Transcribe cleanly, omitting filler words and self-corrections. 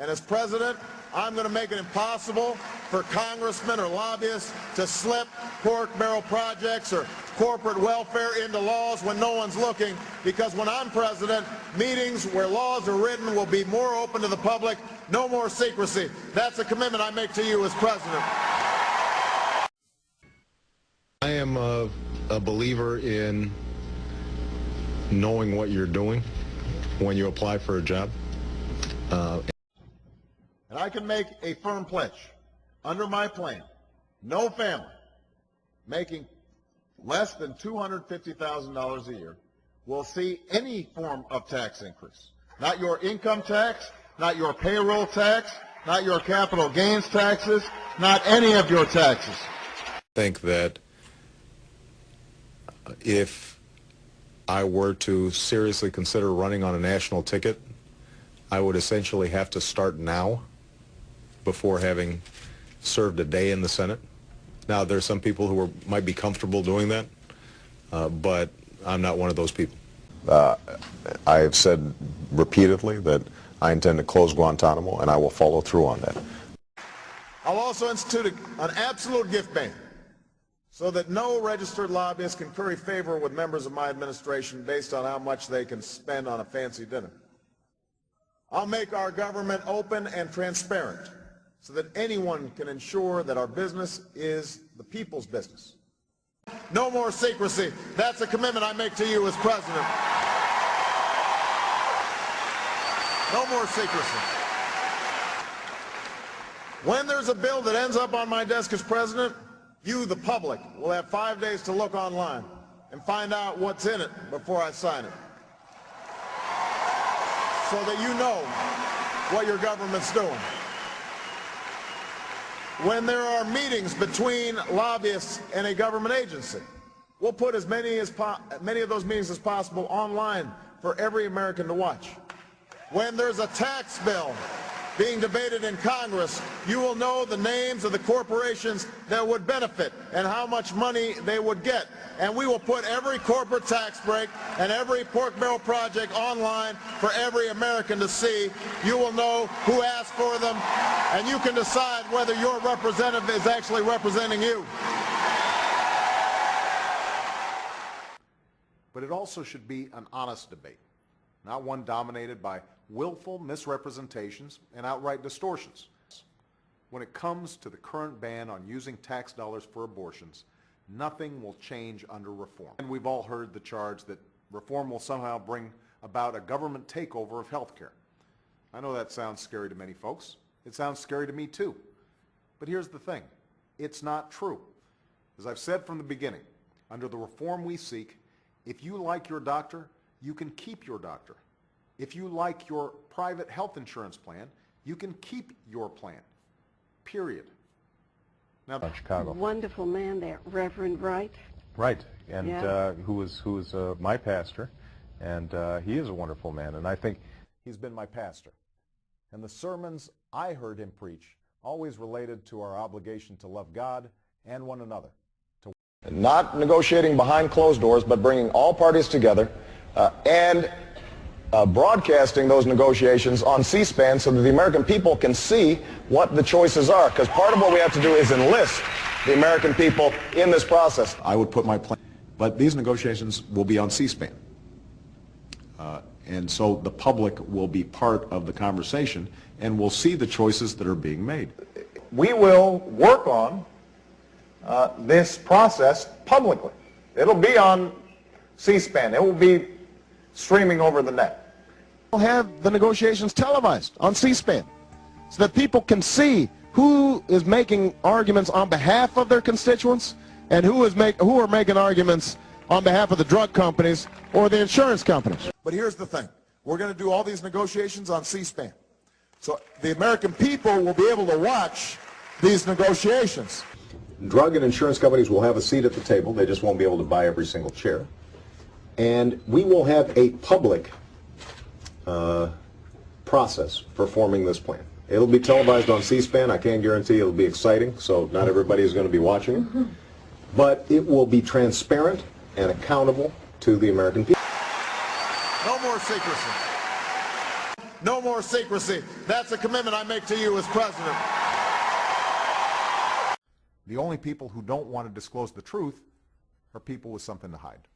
And as president, I'm going to make it impossible for congressmen or lobbyists to slip pork barrel projects or corporate welfare into laws when no one's looking, because when I'm president, meetings where laws are written will be more open to the public, no more secrecy. That's a commitment I make to you as president. I am a believer in knowing what you're doing when you apply for a job. And I can make a firm pledge. Under my plan, no family making less than $250,000 a year will see any form of tax increase. Not your income tax, not your payroll tax, not your capital gains taxes, not any of your taxes. I think that if I were to seriously consider running on a national ticket, I would essentially have to start now before having served a day in the Senate. Now, there's some people who might be comfortable doing that, but I'm not one of those people. I have said repeatedly that I intend to close Guantanamo, and I will follow through on that. I'll also institute an absolute gift ban so that no registered lobbyist can curry favor with members of my administration based on how much they can spend on a fancy dinner. I'll make our government open and transparent so that anyone can ensure that our business is the people's business. No more secrecy. That's a commitment I make to you as president. No more secrecy. When there's a bill that ends up on my desk as president, you, the public, will have 5 days to look online and find out what's in it before I sign it, so that you know what your government's doing. When there are meetings between lobbyists and a government agency, we'll put as many of those meetings as possible online for every American to watch. When there's a tax bill being debated in Congress, you will know the names of the corporations that would benefit and how much money they would get. And we will put every corporate tax break and every pork barrel project online for every American to see. You will know who asked for them, and you can decide whether your representative is actually representing you. But it also should be an honest debate, not one dominated by willful misrepresentations and outright distortions. When it comes to the current ban on using tax dollars for abortions, nothing will change under reform. And we've all heard the charge that reform will somehow bring about a government takeover of health care. I know that sounds scary to many folks. It sounds scary to me too. But here's the thing. It's not true. As I've said from the beginning, under the reform we seek, if you like your doctor, you can keep your doctor. If you like your private health insurance plan, you can keep your plan. Period. Now, Chicago. Wonderful man, that Reverend Wright. Right, and Yeah. who is my pastor, and he is a wonderful man, and I think he's been my pastor. And the sermons I heard him preach always related to our obligation to love God and one another. Not negotiating behind closed doors, but bringing all parties together and broadcasting those negotiations on C-SPAN so that the American people can see what the choices are. Because part of what we have to do is enlist the American people in this process. I would put my plan, but these negotiations will be on C-SPAN. And so the public will be part of the conversation and will see the choices that are being made. We will work on this process publicly. It'll be on C-SPAN. It will be streaming over the net. We'll have the negotiations televised on C-SPAN so that people can see who is making arguments on behalf of their constituents and who are making arguments on behalf of the drug companies or the insurance companies. But here's the thing. We're going to do all these negotiations on C-SPAN. So the American people will be able to watch these negotiations. Drug and insurance companies will have a seat at the table. They just won't be able to buy every single chair. And we will have a public process for forming this plan. It'll be televised on C-SPAN. I can't guarantee it'll be exciting, so not everybody is going to be watching it. But it will be transparent and accountable to the American people. No more secrecy. no more secrecy. That's a commitment I make to you as president. The only people who don't want to disclose the truth are people with something to hide.